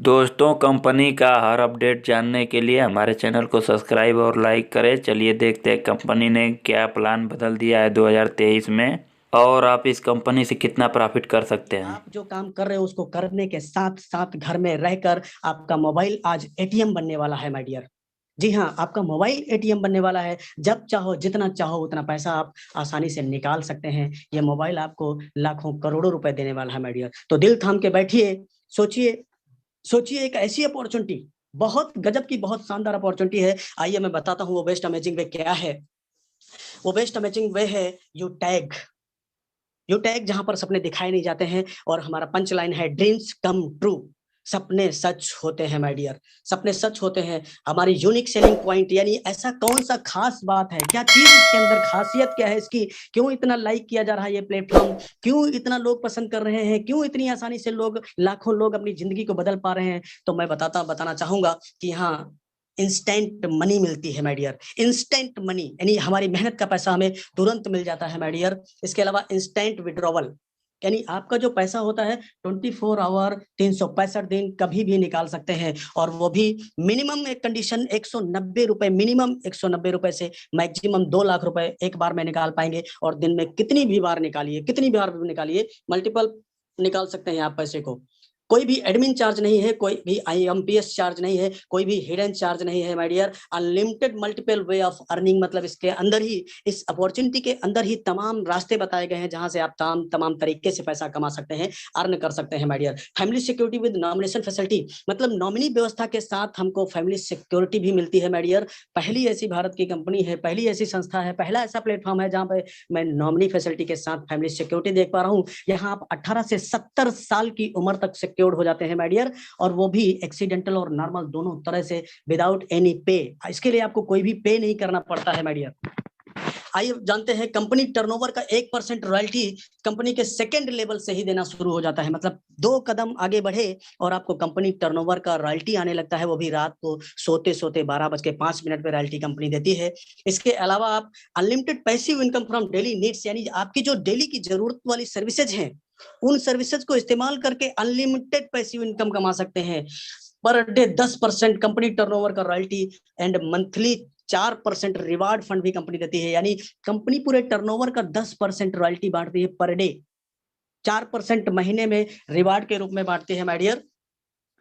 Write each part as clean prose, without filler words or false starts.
दोस्तों, कंपनी का हर अपडेट जानने के लिए हमारे चैनल को सब्सक्राइब और लाइक करें। चलिए देखते हैं कंपनी ने क्या प्लान बदल दिया है 2023 में और आप इस कंपनी से कितना प्रॉफिट कर सकते हैं। आप जो काम कर रहे हो उसको करने के साथ साथ घर में रहकर आपका मोबाइल आज एटीएम बनने वाला है माय डियर। जी हाँ, आपका मोबाइल एटीएम बनने वाला है। जब चाहो जितना चाहो उतना पैसा आप आसानी से निकाल सकते हैं। ये मोबाइल आपको लाखों करोड़ों रुपए देने वाला है माय डियर। तो दिल थाम के बैठिए, सोचिए सोचिए, एक ऐसी अपॉर्चुनिटी, बहुत गजब की, बहुत शानदार अपॉर्चुनिटी है। आइए मैं बताता हूँ वो बेस्ट अमेजिंग वे क्या है। वो बेस्ट अमेजिंग वे है यू टैग। यू टैग जहां पर सपने दिखाए नहीं जाते हैं, और हमारा पंच लाइन है ड्रीम्स कम ट्रू। सपने सच होते हैं माय डियर, सपने सच होते हैं। हमारी यूनिक सेलिंग पॉइंट, यानी ऐसा कौन सा खास बात है, क्या चीज इसके अंदर, खासियत क्या है इसकी, क्यों इतना लाइक किया जा रहा है ये प्लेटफॉर्म, क्यों इतना लोग पसंद कर रहे हैं, क्यों इतनी आसानी से लोग, लाखों लोग अपनी जिंदगी को बदल पा रहे हैं। तो मैं बताना चाहूंगा कि हाँ, इंस्टेंट मनी मिलती है माय डियर। इंस्टेंट मनी यानी हमारी मेहनत का पैसा हमें तुरंत मिल जाता है माय डियर। इसके अलावा इंस्टेंट विड्रॉवल, यानी आपका जो पैसा होता है 24 आवर 365 दिन कभी भी निकाल सकते हैं। और वो भी मिनिमम, एक कंडीशन, 190 रुपए, मिनिमम 190 रुपए से मैक्सिमम 2 लाख रुपए एक बार में निकाल पाएंगे। और दिन में कितनी भी बार निकालिए, कितनी बार भी निकालिए, मल्टीपल निकाल सकते हैं आप पैसे को। कोई भी एडमिन चार्ज नहीं है, कोई भी आईएमपीएस चार्ज नहीं है, कोई भी हिडन चार्ज नहीं है my dear. Unlimited multiple way of earning, मतलब इसके अंदर ही, इस अपॉर्चुनिटी के अंदर ही तमाम रास्ते बताए गए हैं जहां से आप तमाम तरीके से पैसा कमा सकते हैं, अर्न कर सकते हैं my dear. Family security with nomination facility, मतलब नॉमिनी व्यवस्था के साथ हमको फैमिली सिक्योरिटी भी मिलती है माय डियर। पहली ऐसी भारत की कंपनी है, पहली ऐसी संस्था है, पहला ऐसा प्लेटफॉर्म है जहां पे मैं नॉमिनी फैसिलिटी के साथ फैमिली सिक्योरिटी देख पा रहा हूँ। यहाँ आप 18 से 70 साल की उम्र तक सिक्योर्ड हो जाते हैं माय डियर, और वो भी एक्सीडेंटल और नॉर्मल दोनों तरह से, विदाउट एनी पे। इसके लिए आपको कोई भी पे नहीं करना पड़ता है माय डियर। आइए जानते हैं, कंपनी टर्नओवर का 1% रॉयल्टी कंपनी के सेकंड लेवल से ही देना शुरू हो जाता है। मतलब 2 कदम आगे बढ़े और आपको कंपनी टर्नओवर का रॉयल्टी आने लगता है, वो भी रात को सोते सोते 12:05 पे रॉयल्टी कंपनी देती है। इसके अलावा आप unlimited passive income from daily needs, यानी आपकी जो डेली की जरूरत वाली सर्विसेज हैं, उन सर्विसेज को इस्तेमाल करके अनलिमिटेड पैसिव इनकम कमा सकते हैं। पर डे 10% कंपनी टर्नओवर का royalty, and monthly 4% reward fund भी कंपनी देती है। यानी कंपनी पूरे टर्नओवर का 10% रॉयल्टी बांटती है पर डे, 4% महीने में रिवार्ड के रूप में बांटती है my dear.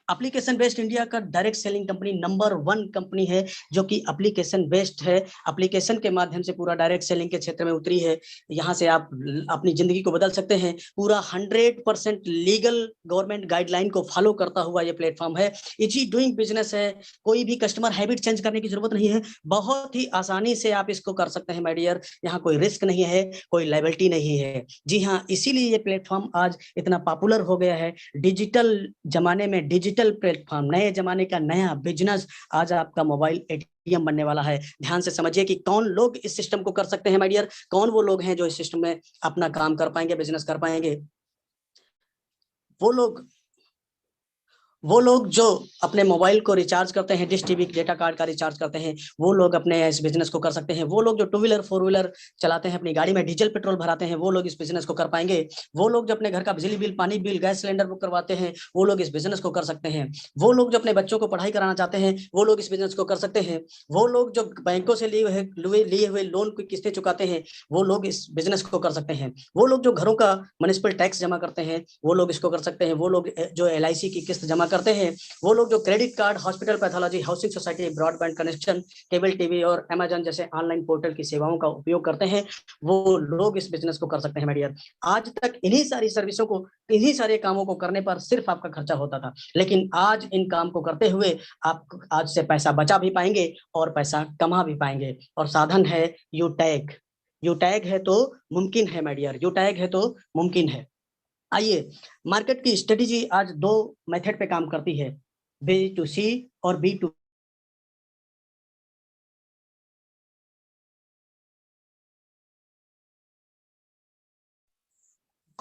Application based India का direct selling company number 1 company है, जो कि एप्लीकेशन बेस्ड है। एप्लीकेशन के माध्यम से पूरा डायरेक्ट सेलिंग के क्षेत्र में उतरी है। यहाँ से आप अपनी जिंदगी को बदल सकते हैं। पूरा 100% लीगल गवर्नमेंट गाइडलाइन को फॉलो करता हुआ ये प्लेटफॉर्म है। इजी डूइंग बिजनेस है, कोई भी कस्टमर हैबिट चेंज करने की जरूरत नहीं है। बहुत ही आसानी से आप इसको कर सकते हैं माय डियर। यहाँ कोई रिस्क नहीं है, कोई लायबिलिटी नहीं है। जी हाँ, इसीलिए ये प्लेटफॉर्म आज इतना पॉपुलर हो गया है। डिजिटल जमाने में डिजिटल प्लेटफॉर्म, नए जमाने का नया बिजनेस, आज आपका मोबाइल एटीएम बनने वाला है। ध्यान से समझिए कि कौन लोग इस सिस्टम को कर सकते हैं माय डियर, कौन वो लोग हैं जो इस सिस्टम में अपना काम कर पाएंगे, बिजनेस कर पाएंगे। वो लोग वो लोग जो अपने मोबाइल को रिचार्ज करते हैं, डिश टीवी डेटा कार्ड का रिचार्ज करते हैं, वो लोग अपने इस बिजनेस को कर सकते हैं। वो लोग जो टू व्हीलर फोर व्हीलर चलाते हैं, अपनी गाड़ी में डीजल पेट्रोल भराते हैं, वो लोग इस बिजनेस को कर पाएंगे। वो लोग जो अपने घर का बिजली बिल, पानी बिल, गैस सिलेंडर बुक करवाते हैं, वो लोग इस बिजनेस को कर सकते हैं। वो लोग जो अपने बच्चों को पढ़ाई कराना चाहते हैं, वो लोग इस बिजनेस को कर सकते हैं। वो लोग जो बैंकों से लिए हुए लोन की किस्तें चुकाते हैं, वो लोग इस बिजनेस को कर सकते हैं। वो लोग जो घरों का म्युनिसिपल टैक्स जमा करते हैं, वो लोग इसको कर सकते हैं। वो लोग जो एलआईसी की किस्त जमा करते हैं, वो लोग जो credit card, hospital, pathology, housing society, broadband connection, cable TV और अमेजन जैसे ऑनलाइन पोर्टल की सेवाओं का उपयोग करते हैं, वो लोग इस बिजनेस को कर सकते हैं माय डियर। आज तक इन्हीं सारी सर्विसों को, इन्हीं सारे कामों को करने पर सिर्फ आपका खर्चा होता था, लेकिन आज इन काम को करते हुए आप आज से पैसा बचा भी पाएंगे और पैसा कमा भी पाएंगे। और साधन है यू टैग। यू टैग है तो मुमकिन है माय डियर, यू टैग है तो मुमकिन है। आइए, मार्केट की स्ट्रेटेजी आज 2 मेथड पे काम करती है, बी टू सी और बी टू।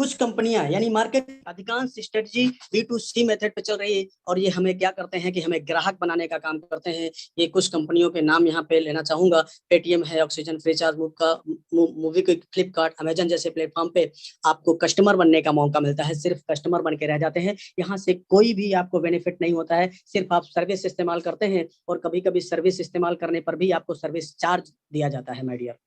कुछ कंपनियां यानी मार्केट अधिकांश स्ट्रेटजी B2C मेथड पे चल रही है और ये हमें क्या करते हैं कि हमें ग्राहक बनाने का काम करते हैं। ये कुछ कंपनियों के नाम यहाँ पे लेना चाहूंगा। पेटीएम है, oxygen, Freecharge, movie quick, Flipkart, Amazon जैसे प्लेटफॉर्म पे आपको कस्टमर बनने का मौका मिलता है। सिर्फ कस्टमर बन के रह जाते हैं, यहाँ से कोई भी आपको बेनिफिट नहीं होता है। सिर्फ आप सर्विस इस्तेमाल करते हैं और कभी कभी सर्विस इस्तेमाल करने पर भी आपको सर्विस चार्ज दिया जाता है माय डियर।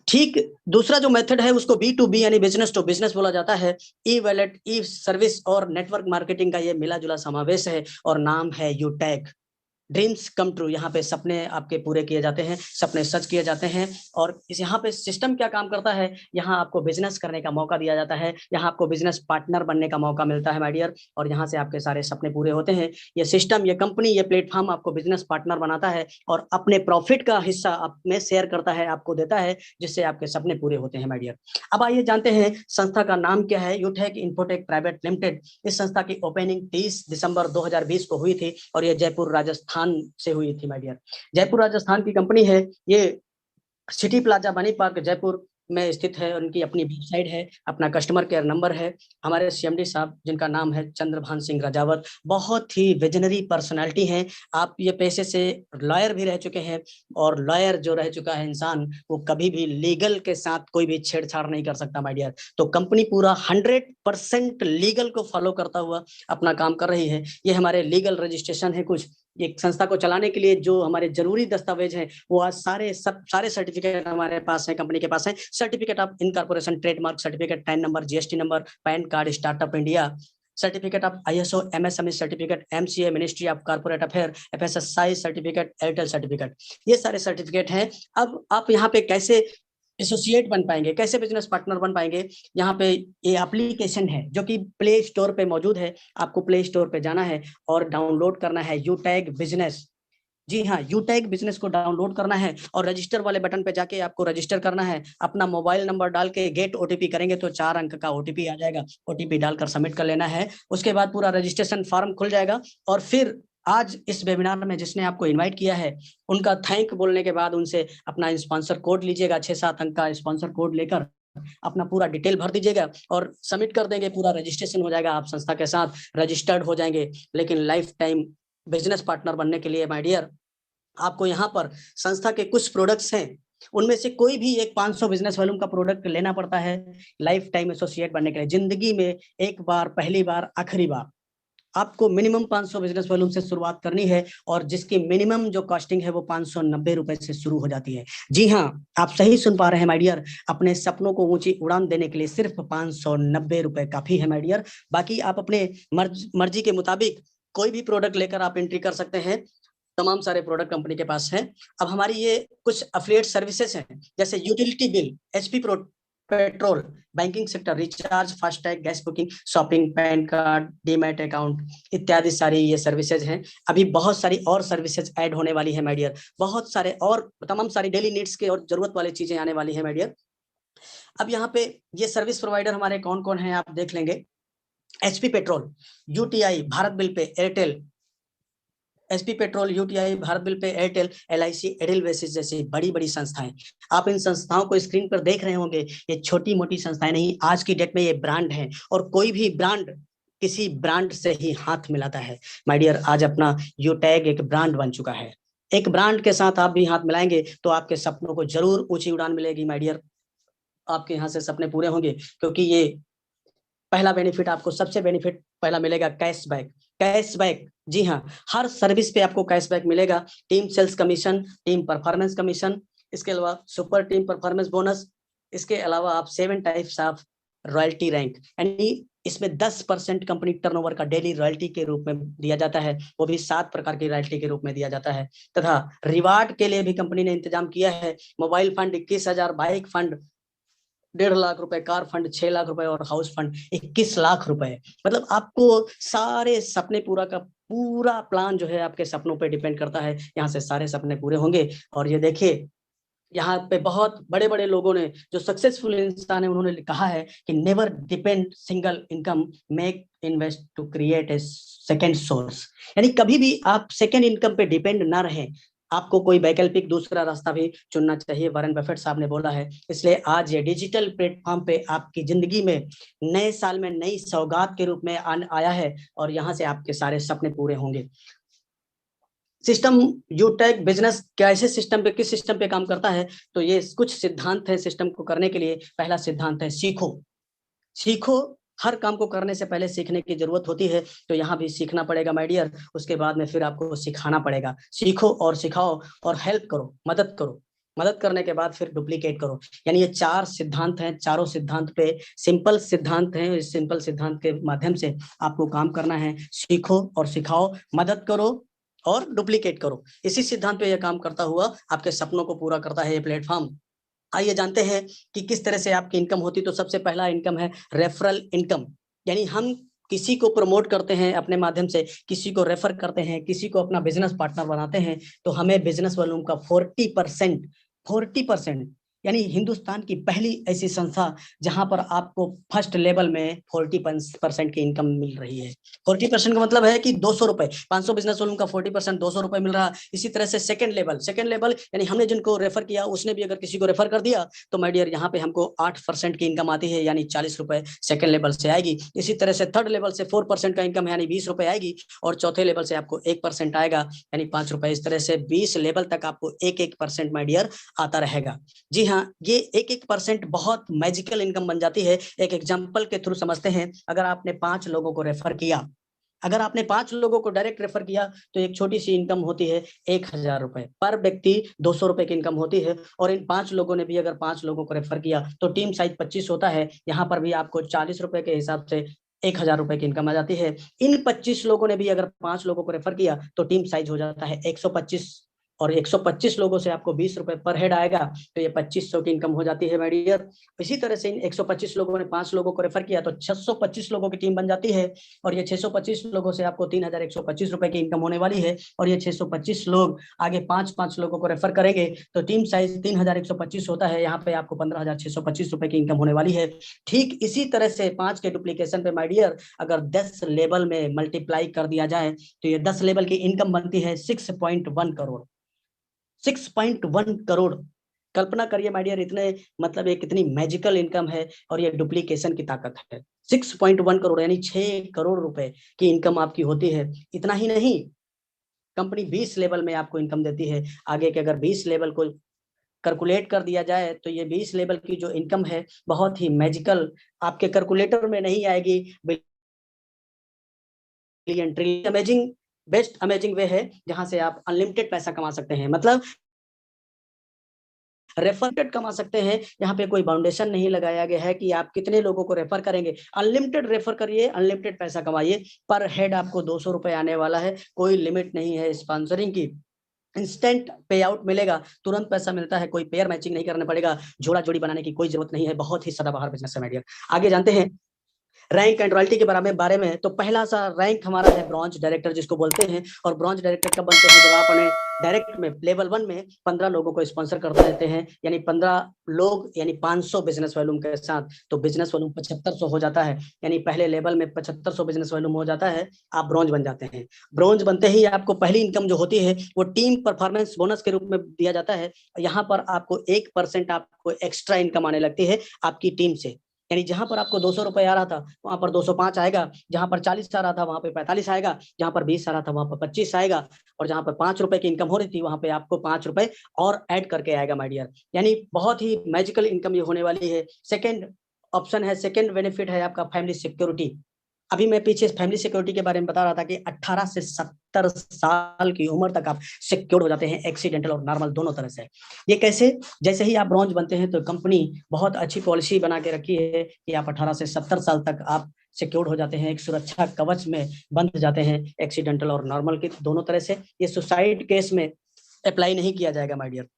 ठीक, दूसरा जो मेथड है उसको B2B यानी बिजनेस टू बिजनेस बोला जाता है। ई वॉलेट, ई सर्विस और नेटवर्क मार्केटिंग का ये मिला जुला समावेश है और नाम है यूटैग। ड्रीम्स कम ट्रू, यहाँ पे सपने आपके पूरे किए जाते हैं, सपने सच किए जाते हैं। और इस यहाँ पे सिस्टम क्या काम करता है, यहाँ आपको बिजनेस करने का मौका दिया जाता है, यहाँ आपको बिजनेस पार्टनर बनने का मौका मिलता है माय डियर, और यहाँ से आपके सारे सपने पूरे होते हैं। ये सिस्टम, ये कंपनी, ये प्लेटफॉर्म आपको बिजनेस पार्टनर बनाता है और अपने प्रॉफिट का हिस्सा आप में शेयर करता है, आपको देता है, जिससे आपके सपने पूरे होते हैं माय डियर। अब आइए जानते हैं संस्था का नाम क्या है। यूटेक इन्फोटेक प्राइवेट लिमिटेड। इस संस्था की ओपनिंग 30 दिसंबर 2020 को हुई थी और ये जयपुर राजस्थान से हुई थी माय डियर। जयपुर राजस्थान की कंपनी है। ये सिटी प्लाजा बनी पार्क जयपुर में स्थित है। उनकी अपनी वेबसाइट है, अपना कस्टमर केयर नंबर है। हमारे CMD साहब जिनका नाम है चंद्रभान सिंह राजावत, बहुत ही विजनरी पर्सनालिटी हैं। आप ये पेशे से लॉयर भी रह चुके हैं और लॉयर जो रह चुका है इंसान, वो कभी भी लीगल के साथ कोई भी छेड़छाड़ नहीं कर सकता माय डियर। तो कंपनी पूरा 100% लीगल को फॉलो करता हुआ अपना काम कर रही है। ये हमारे लीगल रजिस्ट्रेशन है कुछ। एक संस्था को चलाने के लिए जो हमारे जरूरी दस्तावेज हैं वो आज सारे सर्टिफिकेट हमारे पास है, कंपनी के पास है। Certificate of incorporation, trademark certificate, pan number, GST number, pan card, startup India, certificate of ISO MSME certificate, MCA ministry of corporate affair, FSSAI certificate, Airtel certificate, ये सारे सर्टिफिकेट हैं। अब आप यहाँ पे कैसे एसोसिएट बन पाएंगे, कैसे बिजनेस पार्टनर बन पाएंगे, यहाँ पे ये एप्लीकेशन है जो कि प्ले स्टोर पे मौजूद है। आपको प्ले स्टोर पे जाना है और डाउनलोड करना है यूटैग बिजनेस। जी हाँ, यूटैग बिजनेस को डाउनलोड करना है और रजिस्टर वाले बटन पे जाके आपको रजिस्टर करना है। अपना मोबाइल नंबर डाल के गेट OTP करेंगे तो 4 अंक का OTP आ जाएगा। OTP डालकर सबमिट कर लेना है। उसके बाद पूरा रजिस्ट्रेशन फॉर्म खुल जाएगा और फिर आज इस वेबिनार में जिसने आपको इनवाइट किया है उनका थैंक बोलने के बाद उनसे अपना स्पॉन्सर कोड लीजिएगा। 6-7 अंक का स्पॉन्सर कोड लेकर अपना पूरा डिटेल भर दीजिएगा और सबमिट कर देंगे। पूरा रजिस्ट्रेशन हो जाएगा, आप संस्था के साथ रजिस्टर्ड हो जाएंगे। लेकिन लाइफ टाइम बिजनेस पार्टनर बनने के लिए माय डियर, आपको यहाँ पर संस्था के कुछ प्रोडक्ट्स हैं, उनमें से कोई भी एक 500 बिजनेस वॉल्यूम का प्रोडक्ट लेना पड़ता है लाइफ टाइम एसोसिएट बनने के लिए। जिंदगी में एक बार, पहली बार, आखिरी बार आपको मिनिमम 500 बिजनेस वॉल्यूम से शुरुआत करनी है और जिसकी मिनिमम जो कॉस्टिंग है वो 590 रुपए से शुरू हो जाती है। जी हाँ, आप सही सुन पा रहे हैं माय डियर। अपने सपनों को ऊंची उड़ान देने के लिए सिर्फ 590 रुपए काफी है माय डियर। बाकी आप अपने मर्जी के मुताबिक कोई भी प्रोडक्ट लेकर आप एंट्री कर सकते हैं। तमाम सारे प्रोडक्ट कंपनी के पास हैं। अब हमारी ये कुछ अफिलिएट सर्विसेज हैं, जैसे utility bill, HP petrol, banking sector, recharge, FASTag, gas booking, shopping, pan card, demat account इत्यादि सारी ये सर्विसेज हैं। अभी बहुत सारी और सर्विसेज ऐड होने वाली है माय डियर। बहुत सारे और तमाम सारी डेली नीड्स के और जरूरत वाली चीजें आने वाली है माय डियर। अब यहाँ पे ये सर्विस प्रोवाइडर हमारे कौन कौन है आप देख लेंगे। HP petrol, UTI, Bharat bill pay, Airtel, SP petrol, UTI, Bharat bill pay, Airtel, LIC, एडिलवेसिस जैसी बड़ी बड़ी संस्थाएं। आप इन संस्थाओं को स्क्रीन पर देख रहे होंगे। ये छोटी मोटी संस्थाएं नहीं, आज की डेट में ये ब्रांड हैं और कोई भी ब्रांड किसी ब्रांड से ही हाथ मिलाता है माय डियर। आज अपना यूटैग एक ब्रांड बन चुका है। एक ब्रांड के साथ आप भी हाथ मिलाएंगे तो आपके सपनों को जरूर ऊंची उड़ान मिलेगी माय डियर। आपके यहाँ से सपने पूरे होंगे, क्योंकि ये पहला बेनिफिट आपको, सबसे बेनिफिट पहला मिलेगा कैशबैक। कैशबैक, जी हाँ, हर सर्विस पे आपको कैशबैक मिलेगा। Team sales commission, team performance commission, इसके अलावा सुपर टीम परफॉर्मेंस बोनस, इसके अलावा आप 7 टाइप्स ऑफ रॉयल्टी रैंक, यानी इसमें 10% कंपनी टर्नओवर का डेली रॉयल्टी के रूप में दिया जाता है, वो भी 7 प्रकार की रॉयल्टी के रूप में दिया जाता है। तथा रिवार्ड के लिए भी कंपनी ने इंतजाम किया है। Mobile fund 21,000, bike fund 1.5 lakh रुपए, कार फंड 6 लाख रुपए और हाउस फंड 21 लाख रुपए। मतलब आपको सारे सपने पूरा का पूरा प्लान जो है आपके सपनों पे डिपेंड करता है। यहाँ से सारे सपने पूरे होंगे। और ये देखिए, यहाँ पे बहुत बड़े बड़े लोगों ने, जो सक्सेसफुल इंसान है, उन्होंने कहा है कि never depend single income, make invest to create a second source. यानी कभी भी आप सेकेंड इनकम पे डिपेंड ना रहें। आपको कोई वैकल्पिक दूसरा रास्ता भी चुनना चाहिए, वॉरेन बफेट साहब ने बोला है। इसलिए आज ये डिजिटल प्लेटफॉर्म पे आपकी जिंदगी में नए साल में नई सौगात के रूप में आया है, और यहाँ से आपके सारे सपने पूरे होंगे। सिस्टम यूटेक बिजनेस कैसे सिस्टम पे, किस सिस्टम पे काम करता है, तो ये कुछ सिद्धांत है सिस्टम को करने के लिए। पहला सिद्धांत है सीखो। सीखो, हर काम को करने से पहले सीखने की जरूरत होती है, तो यहाँ भी सीखना पड़ेगा माय डियर। उसके बाद में फिर आपको सिखाना पड़ेगा। सीखो और सिखाओ और हेल्प करो, मदद करो। मदद करने के बाद फिर डुप्लीकेट करो। यानी ये 4 सिद्धांत हैं, चारों सिद्धांत पे सिंपल सिद्धांत हैं। इस सिंपल सिद्धांत के माध्यम से आपको काम करना है। सीखो और सिखाओ, मदद करो और डुप्लीकेट करो। इसी सिद्धांत पे यह काम करता हुआ आपके सपनों को पूरा करता है ये प्लेटफॉर्म। आइए जानते हैं कि किस तरह से आपकी इनकम होती। तो सबसे पहला इनकम है रेफरल इनकम। यानी हम किसी को प्रमोट करते हैं अपने माध्यम से, किसी को रेफर करते हैं, किसी को अपना बिजनेस पार्टनर बनाते हैं, तो हमें बिजनेस वॉल्यूम का 40%, 40%, यानी हिंदुस्तान की पहली ऐसी संस्था जहां पर आपको फर्स्ट लेवल में 40% की इनकम मिल रही है। 40% का मतलब है कि 200 रुपए, 500 बिजनेस वॉल्यूम का 40%, 200 रुपए मिल रहा है। इसी तरह से सेकंड लेवल, सेकंड लेवल यानी हमने जिनको रेफर किया उसने भी अगर किसी को रेफर कर दिया, तो माय डियर यहाँ पे हमको 8% की इनकम आती है, यानी 40 रुपए सेकंड लेवल से आएगी। इसी तरह से थर्ड लेवल से 4% का इनकम है, यानी 20 रुपए आएगी। और चौथे लेवल से आपको 1% आएगा, यानी 5 रुपए। इस तरह से 20 लेवल तक आपको 1-1% माय डियर आता रहेगा। जी हाँ, ये 1-1% बहुत मैजिकल इनकम बन जाती है। एक एग्जाम्पल के थ्रू समझते हैं। अगर आपने 5 लोगों को रेफर किया, अगर आपने 5 लोगों को डायरेक्ट रेफर किया, तो एक छोटी सी इनकम होती है 1000 रुपए पर व्यक्ति, 200 रुपए की इनकम होती है। और इन 5 लोगों ने भी अगर 5 लोगों को रेफर किया, तो टीम साइज 25 होता है। यहाँ पर भी आपको 40 रुपए के हिसाब से 1000 रुपए की इनकम आ जाती है। इन 25 लोगों ने भी अगर 5 लोगों को रेफर किया, तो टीम साइज हो जाता है 125, और 125 लोगों से आपको 20 रुपए पर हेड आएगा, तो ये 2500 की इनकम हो जाती है माय डियर। इसी तरह से इन 125 लोगों ने 5 लोगों को रेफर किया, तो 625 लोगों की टीम बन जाती है। और ये 625 लोगों से आपको 3125 रुपए की इनकम होने वाली है। और ये 625 लोग आगे 5-5 लोगों को रेफर करेंगे, तो टीम साइज 3125 होता है। यहाँ पे आपको 15625 रुपए की इनकम होने वाली है। ठीक इसी तरह से 5 के डुप्लीकेशन पे माय डियर, अगर 10 लेवल में मल्टीप्लाई कर दिया जाए, तो ये 10 लेवल की इनकम बनती है 6.1 करोड़। 6.1 करोड़। कल्पना करिए माय डियर, इतने मतलब ये कितनी मैजिकल इनकम है, और ये डुप्लीकेशन की ताकत है। 6.1 करोड़ यानी 6 करोड़ रुपए की इनकम आपकी होती है। इतना ही नहीं, कंपनी 20 लेवल में आपको इनकम देती है। आगे के अगर 20 लेवल को कैलकुलेट कर दिया जाए, तो ये 20 लेवल की जो इनकम है बहुत ही मैजिकल, आपके कैलकुलेटर में नहीं आएगी। Billion, trillion, amazing, best amazing वे है जहां से आप अनलिमिटेड पैसा कमा सकते हैं। मतलब रेफर कमा सकते हैं। यहाँ पे कोई बाउंडेशन नहीं लगाया गया है कि आप कितने लोगों को रेफर करेंगे। अनलिमिटेड रेफर करिए, अनलिमिटेड पैसा कमाइए। पर हेड आपको 200 रुपए आने वाला है, कोई लिमिट नहीं है स्पॉन्सरिंग की। इंस्टेंट पे आउट मिलेगा, तुरंत पैसा मिलता है, कोई पेयर मैचिंग नहीं करना पड़ेगा, जोड़ा जोड़ी बनाने की कोई जरूरत नहीं है। बहुत ही सदाबहार बिजनेस है माय डियर। आगे जानते हैं रैंक एंड रॉयल्टी के बारे में। तो पहला सा रैंक हमारा है ब्रॉन्ज डायरेक्टर जिसको बोलते हैं। और ब्रॉन्ज डायरेक्टर कब बनते हैं, जब आप अपने डायरेक्ट में लेवल 1 में 15 लोगों को स्पॉन्सर कर देते हैं, यानी 15 लोग, यानी 500 बिजनेस वॉल्यूम के साथ, तो बिजनेस वॉल्यूम 7500 हो जाता है। यानी पहले लेवल में 7500 बिजनेस वॉल्यूम हो जाता है, आप ब्रॉन्ज बन जाते हैं। ब्रॉन्ज बनते ही आपको पहली इनकम जो होती है वो टीम परफॉर्मेंस बोनस के रूप में दिया जाता है। यहाँ पर आपको 1% आपको एक्स्ट्रा इनकम आने लगती है आपकी टीम से। यानी जहां पर आपको 200 रुपए आ रहा था, वहां पर 205 आएगा। जहां पर 40 आ रहा था, वहां पे 45 आएगा। जहां पर 20 आ रहा था, वहां पर 25 आएगा। और जहां पर 5 रुपए की इनकम हो रही थी, वहां पे आपको 5 रुपए और ऐड करके आएगा माय डियर। यानी बहुत ही मैजिकल इनकम ये होने वाली है। सेकेंड ऑप्शन है, सेकेंड बेनिफिट है आपका फैमिली सिक्योरिटी। अभी मैं पीछे फैमिली सिक्योरिटी के बारे में बता रहा था कि 18 से 70 साल की उम्र तक आप सिक्योर्ड हो जाते हैं, एक्सीडेंटल और नॉर्मल दोनों तरह से। ये कैसे, जैसे ही आप ब्रॉन्ज बनते हैं, तो कंपनी बहुत अच्छी पॉलिसी बना के रखी है कि आप 18 से 70 साल तक आप सिक्योर्ड हो जाते हैं, एक सुरक्षा कवच में बंध जाते हैं, एक्सीडेंटल और नॉर्मल के दोनों तरह से। ये सुसाइड केस में अप्लाई नहीं किया जाएगा माय डियर।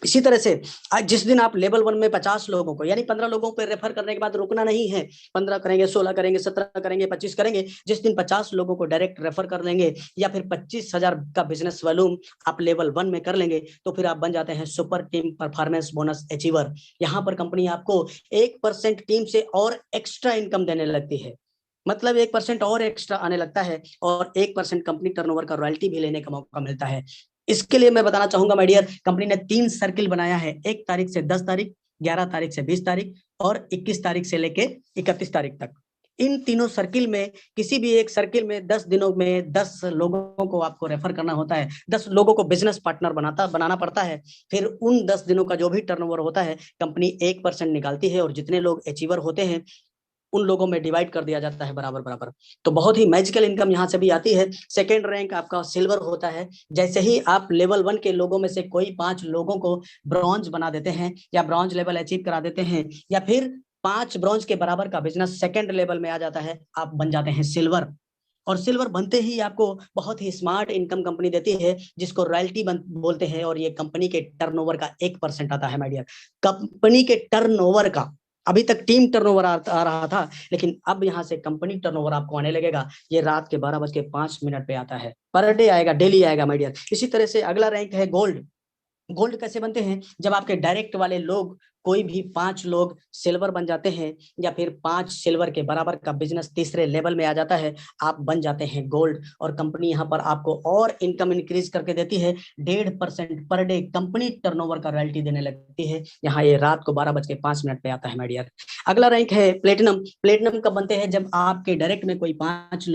इसी तरह से आज जिस दिन आप लेवल 1 में 50 लोगों को, यानी 15 लोगों पर रेफर करने के बाद रुकना नहीं है। 15 करेंगे, 16 करेंगे, 17 करेंगे, 25 करेंगे। जिस दिन 50 लोगों को डायरेक्ट रेफर कर लेंगे, या फिर 25,000 का बिजनेस वॉल्यूम आप लेवल 1 में कर लेंगे, तो फिर आप बन जाते हैं super team performance bonus achiever. यहाँ पर कंपनी आपको 1% टीम से और एक्स्ट्रा इनकम देने लगती है। मतलब 1% और एक्स्ट्रा आने लगता है, और 1% कंपनी टर्नओवर का रॉयल्टी भी लेने का मौका मिलता है। इसके लिए मैं बताना चाहूंगा माय डियर, कंपनी ने 3 सर्किल बनाया है, 1 तारीख से 10 तारीख, 11 तारीख से 20 तारीख और 21 तारीख से लेके 31 तारीख तक। इन तीनों सर्किल में किसी भी एक सर्किल में 10 दिनों में 10 लोगों को आपको रेफर करना होता है, 10 लोगों को बिजनेस पार्टनर बनाना पड़ता है। फिर उन 10 दिनों का जो भी टर्नओवर होता है कंपनी 1% निकालती है और जितने लोग अचीवर होते हैं उन लोगों में डिवाइड कर दिया जाता है बराबर बराबर। तो बहुत ही मैजिकल इनकम यहाँ से भी आती है। सेकेंड रैंक आपका सिल्वर होता है। जैसे ही आप लेवल 1 के लोगों में से कोई 5 लोगों को ब्रॉन्ज बना देते हैं या ब्रॉन्ज लेवल अचीव करा देते हैं या फिर 5 ब्रॉन्ज के बराबर का बिजनेस सेकेंड लेवल में आ जाता है, आप बन जाते हैं सिल्वर। और सिल्वर बनते ही आपको बहुत ही स्मार्ट इनकम कंपनी देती है जिसको रॉयल्टी बोलते हैं, और ये कंपनी के टर्नओवर का 1% आता है माय डियर। कंपनी के टर्नओवर का, अभी तक टीम टर्नओवर आ रहा था, लेकिन अब यहाँ से कंपनी टर्नओवर आपको आने लगेगा। ये रात के 12:05 पे आता है, पर डे आएगा, डेली आएगा माय डियर। इसी तरह से अगला रैंक है गोल्ड। गोल्ड कैसे बनते हैं? जब आपके डायरेक्ट वाले लोग कोई भी 5 लोग सिल्वर बन जाते हैं या फिर 5 सिल्वर के बराबर का बिजनेस तीसरे लेवल में आ जाता है, आप बन जाते हैं गोल्ड। और कंपनी यहाँ पर आपको और इनकम इंक्रीज करके देती है, 1.5% पर डे कंपनी टर्नओवर का रॉयल्टी देने लगती है। यहाँ ये रात को 12:05 पे आता है माय डियर। अगला रैंक है प्लेटिनम। प्लेटिनम कब बनते हैं? जब आपके डायरेक्ट में कोई 5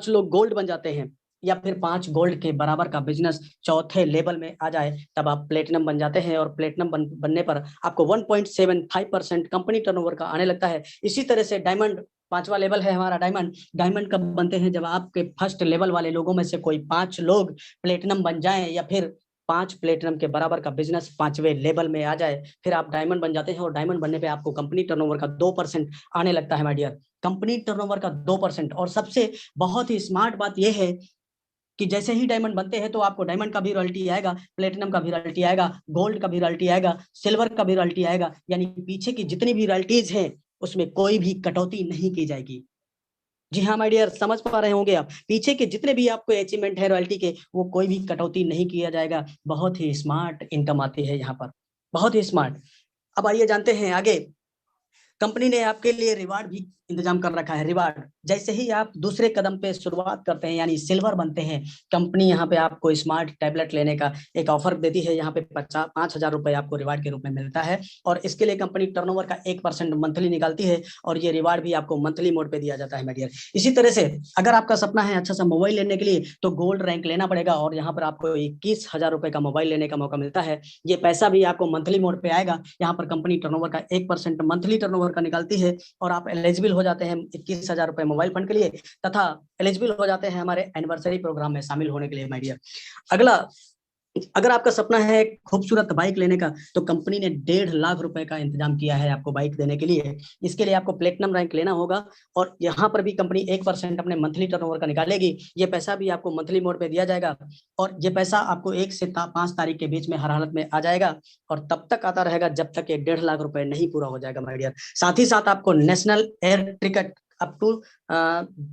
लोग गोल्ड बन जाते हैं या फिर 5 गोल्ड के बराबर का बिजनेस चौथे लेवल में आ जाए, तब आप प्लेटिनम बन जाते हैं। और प्लेटिनम बनने पर आपको 1.75% कंपनी टर्नओवर का आने लगता है। इसी तरह से डायमंड, 5वां लेवल है हमारा डायमंड। डायमंड कब बनते हैं? जब आपके फर्स्ट लेवल वाले लोगों में से कोई 5 लोग प्लेटिनम बन जाएं या फिर 5 प्लेटिनम के बराबर का बिजनेस 5वें लेवल में आ जाए, फिर आप डायमंड बन जाते हैं। और डायमंड बनने पे आपको कंपनी टर्नओवर का 2% आने लगता है माय डियर। कंपनी टर्नओवर का 2%। और सबसे बहुत ही स्मार्ट बात यह है कि जैसे ही डायमंड बनते हैं तो आपको डायमंड का भी रॉयल्टी आएगा, प्लेटिनम का भी रॉयल्टी आएगा, गोल्ड का भी रॉयल्टी आएगा, सिल्वर का भी रॉयल्टी आएगा। यानी पीछे की जितनी भी रॉयल्टीज हैं उसमें कोई भी कटौती नहीं की जाएगी। जी हाँ माय डियर, समझ पा रहे होंगे आप, पीछे के जितने भी आपको अचीवमेंट है रॉयल्टी के, वो कोई भी कटौती नहीं किया जाएगा। बहुत ही स्मार्ट इनकम आती है यहाँ पर, बहुत ही स्मार्ट। अब आइए जानते हैं आगे। कंपनी ने आपके लिए रिवार्ड भी इंतजाम कर रखा है। रिवार्ड, जैसे ही आप दूसरे कदम पे शुरुआत करते हैं यानी सिल्वर बनते हैं, कंपनी यहाँ पे आपको स्मार्ट टैबलेट लेने का एक ऑफर देती है। यहाँ पे 5,000 रुपए आपको रिवार्ड के रूप में मिलता है। और इसके लिए कंपनी टर्नओवर का 1% मंथली निकालती है और ये रिवार्ड भी आपको मंथली मोड पे दिया जाता है माय डियर। इसी तरह से अगर आपका सपना है अच्छा सा मोबाइल लेने के लिए, तो गोल्ड रैंक लेना पड़ेगा और यहाँ पर आपको 21,000 रुपए का मोबाइल लेने का मौका मिलता है। ये पैसा भी आपको मंथली मोड पे आएगा। यहाँ पर कंपनी टर्नओवर का 1% मंथली टर्नओवर का निकालती है और आप एलिजिबल हो जाते हैं 21,000 रुपए मोबाइल फंड के लिए, तथा एलिजिबल हो जाते हैं हमारे एनिवर्सरी प्रोग्राम में शामिल होने के लिए माय डियर। अगला, अगर आपका सपना है खूबसूरत बाइक लेने का, तो कंपनी ने 1.5 लाख रुपए का इंतजाम किया है आपको बाइक देने के लिए। इसके लिए आपको प्लेटिनम रैंक लेना होगा और यहाँ पर भी कंपनी 1% अपने मंथली टर्नओवर का निकालेगी। ये पैसा भी आपको मंथली मोड पे दिया जाएगा और ये पैसा आपको 1 से 5 तारीख के बीच में हर हालत में आ जाएगा और तब तक आता रहेगा जब तक ये 1.5 लाख रुपए नहीं पूरा हो जाएगा माय डियर। साथ ही साथ आपको national air ticket up to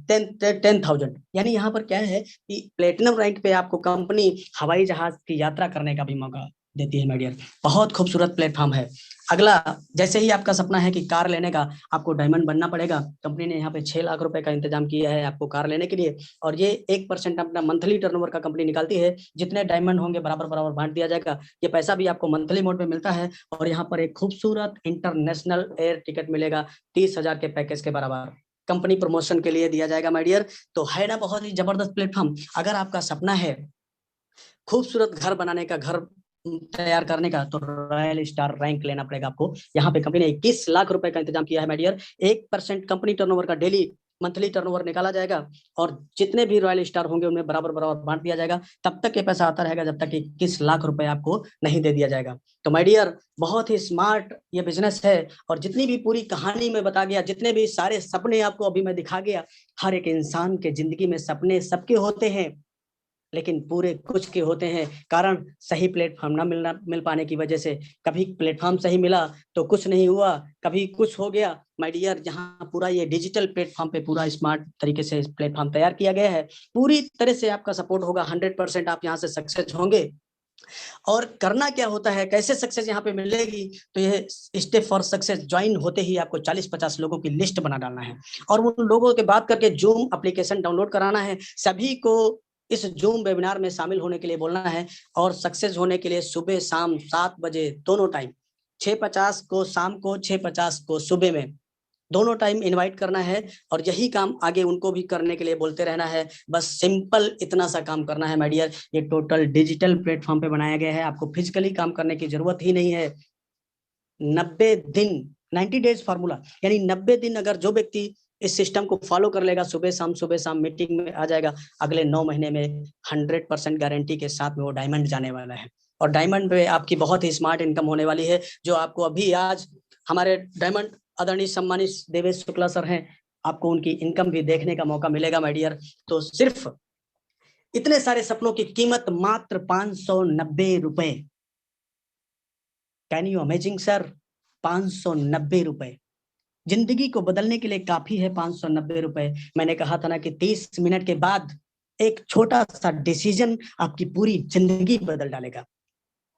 10,000, यानी यहाँ पर क्या है कि प्लेटिनम रैंक पे आपको कंपनी हवाई जहाज की यात्रा करने का भी मौका देती है माय डियर। बहुत खूबसूरत प्लेटफॉर्म है। अगला, जैसे ही आपका सपना है कि कार लेने का, आपको डायमंड बनना पड़ेगा। कंपनी ने यहाँ पे 6 लाख रुपए का इंतजाम किया है आपको कार लेने के लिए और ये 1% अपना मंथली टर्नओवर का कंपनी निकालती है। जितने डायमंड होंगे बराबर बराबर बांट दिया जाएगा। ये पैसा भी आपको मंथली मोड पे मिलता है और यहाँ पर एक खूबसूरत इंटरनेशनल एयर टिकट मिलेगा 30,000 के पैकेज के बराबर, कंपनी प्रमोशन के लिए दिया जाएगा माय डियर। तो है ना बहुत ही जबरदस्त प्लेटफॉर्म। अगर आपका सपना है खूबसूरत घर बनाने का, घर तैयार करने का, तो रॉयल स्टार रैंक लेना पड़ेगा आपको। यहाँ पे कंपनी ने 21 लाख रुपए का इंतजाम किया है माय डियर। 1% कंपनी टर्नओवर का डेली मंथली टर्नओवर निकाला जाएगा और जितने भी रॉयल स्टार होंगे उनमें बराबर बराबर बांट दिया जाएगा। तब तक ये पैसा आता रहेगा जब तक 21 लाख रुपए आपको नहीं दे दिया जाएगा। तो माय डियर, बहुत ही स्मार्ट ये बिजनेस है और जितनी भी पूरी कहानी में बता गया, जितने भी सारे सपने आपको अभी मैं दिखा गया, हर एक इंसान के जिंदगी में सपने सबके होते हैं, लेकिन पूरे कुछ के होते हैं। कारण सही प्लेटफॉर्म ना मिल पाने की वजह से। कभी प्लेटफॉर्म सही मिला तो कुछ नहीं हुआ, कभी कुछ हो गया। माय डियर, जहां पूरा ये डिजिटल प्लेटफॉर्म पे पूरा स्मार्ट तरीके से प्लेटफॉर्म तैयार किया गया है, पूरी तरह से आपका सपोर्ट होगा। 100% आप यहाँ से सक्सेस होंगे। और करना क्या होता है, कैसे सक्सेस यहाँ पे मिलेगी, तो ये स्टेप फॉर सक्सेस, ज्वाइन होते ही आपको 40-50 लोगों की लिस्ट बना डालना है और उन लोगों के बात करके जूम एप्लीकेशन डाउनलोड कराना है। सभी को इस जूम वेबिनार में शामिल होने के लिए बोलना है और सक्सेस होने के लिए सुबह शाम 7 बजे दोनों टाइम, 6:50 को शाम को, 6:50 को सुबह में, दोनों टाइम इनवाइट करना है और यही काम आगे उनको भी करने के लिए बोलते रहना है। बस सिंपल इतना सा काम करना है माय डियर। ये टोटल डिजिटल प्लेटफॉर्म पे बनाया गया है, आपको फिजिकली काम करने की जरूरत ही नहीं है। 90 दिन, 90 डेज फार्मूला, यानी 90 दिन अगर जो व्यक्ति इस सिस्टम को फॉलो कर लेगा, सुबह शाम मीटिंग में आ जाएगा, अगले 9 महीने में 100% गारंटी के साथ में वो डायमंड जाने वाला है। और डायमंड पे आपकी बहुत ही स्मार्ट इनकम होने वाली है, जो आपको अभी आज हमारे डायमंड आदरणीय सम्मानित देवेश शुक्ला सर हैं, आपको उनकी इनकम भी देखने का मौका मिलेगा माय डियर। तो सिर्फ इतने सारे सपनों की कीमत मात्र 590 रुपए। Can you amazing sir? 590 रुपए जिंदगी को बदलने के लिए काफी है। 590 रुपए। मैंने कहा था ना कि 30 मिनट के बाद एक छोटा सा डिसीजन आपकी पूरी जिंदगी बदल डालेगा।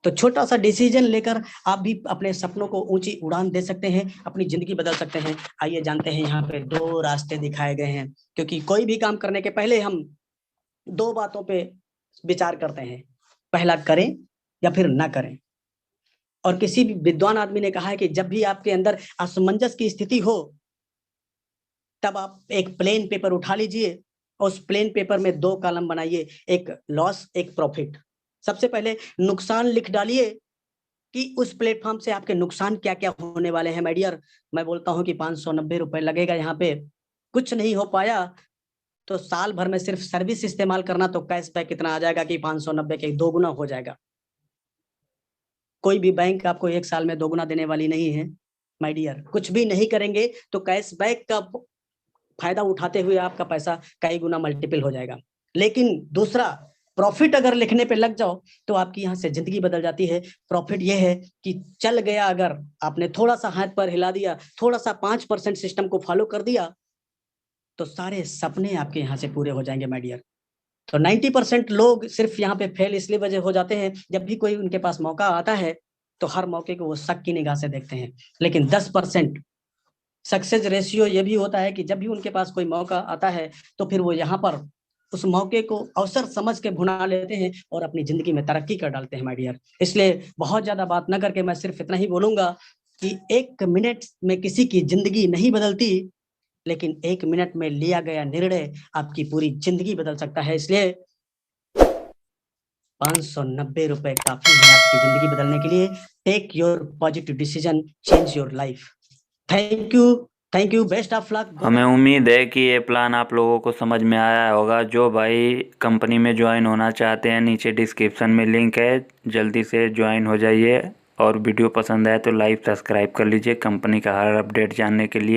तो छोटा सा डिसीजन लेकर आप भी अपने सपनों को ऊंची उड़ान दे सकते हैं, अपनी जिंदगी बदल सकते हैं। आइए जानते हैं, यहाँ पे 2 रास्ते दिखाए गए हैं, क्योंकि कोई भी काम करने के पहले हम 2 बातों पे विचार करते हैं, पहला करें या फिर ना करें। और किसी भी विद्वान आदमी ने कहा है कि जब भी आपके अंदर असमंजस की स्थिति हो, तब आप एक प्लेन पेपर उठा लीजिए और उस प्लेन पेपर में 2 कॉलम बनाइए, एक लॉस एक प्रॉफिट। सबसे पहले नुकसान लिख डालिए कि उस प्लेटफॉर्म से आपके नुकसान क्या क्या होने वाले हैं माय डियर। मैं बोलता हूं कि 590 रुपए लगेगा, यहाँ पे कुछ नहीं हो पाया तो साल भर में सिर्फ सर्विस इस्तेमाल करना, तो कैशबैक कितना आ जाएगा कि 590 के 2 गुना हो जाएगा। कोई भी बैंक आपको 1 साल में 2 गुना देने वाली नहीं है माय डियर। कुछ भी नहीं करेंगे तो कैशबैक का फायदा उठाते हुए आपका पैसा कई गुना मल्टीपल हो जाएगा। लेकिन दूसरा, प्रॉफिट अगर लिखने पे लग जाओ तो आपकी यहाँ से जिंदगी बदल जाती है। प्रॉफिट ये है कि चल गया, अगर आपने थोड़ा सा हाथ पर हिला दिया, थोड़ा सा 5% सिस्टम को फॉलो कर दिया, तो सारे सपने आपके यहाँ से पूरे हो जाएंगे माय डियर। तो 90% लोग सिर्फ यहाँ पे फेल इसलिए वजह हो जाते हैं, जब भी कोई उनके पास मौका आता है तो हर मौके को वो शक की निगाह से देखते हैं। लेकिन 10% सक्सेस रेशियो ये भी होता है कि जब भी उनके पास कोई मौका आता है तो फिर वो यहाँ पर उस मौके को अवसर समझ के भुना लेते हैं और अपनी जिंदगी में तरक्की कर डालते हैं माय डियर। इसलिए बहुत ज्यादा बात न करके मैं सिर्फ इतना ही बोलूंगा कि 1 मिनट में किसी की जिंदगी नहीं बदलती, लेकिन 1 मिनट में लिया गया निर्णय आपकी पूरी जिंदगी बदल सकता है। इसलिए 590 रुपए काफी है आपकी जिंदगी बदलने के लिए। Take your positive decision, change your life. Thank you, best of luck. हमें उम्मीद है कि ये प्लान आप लोगों को समझ में आया होगा। जो भाई कंपनी में ज्वाइन होना चाहते हैं, नीचे डिस्क्रिप्शन में लिंक है, जल्दी से ज्वाइन हो जाइए। और वीडियो पसंद आए तो लाइक सब्सक्राइब कर लीजिए कंपनी का हर अपडेट जानने के लिए।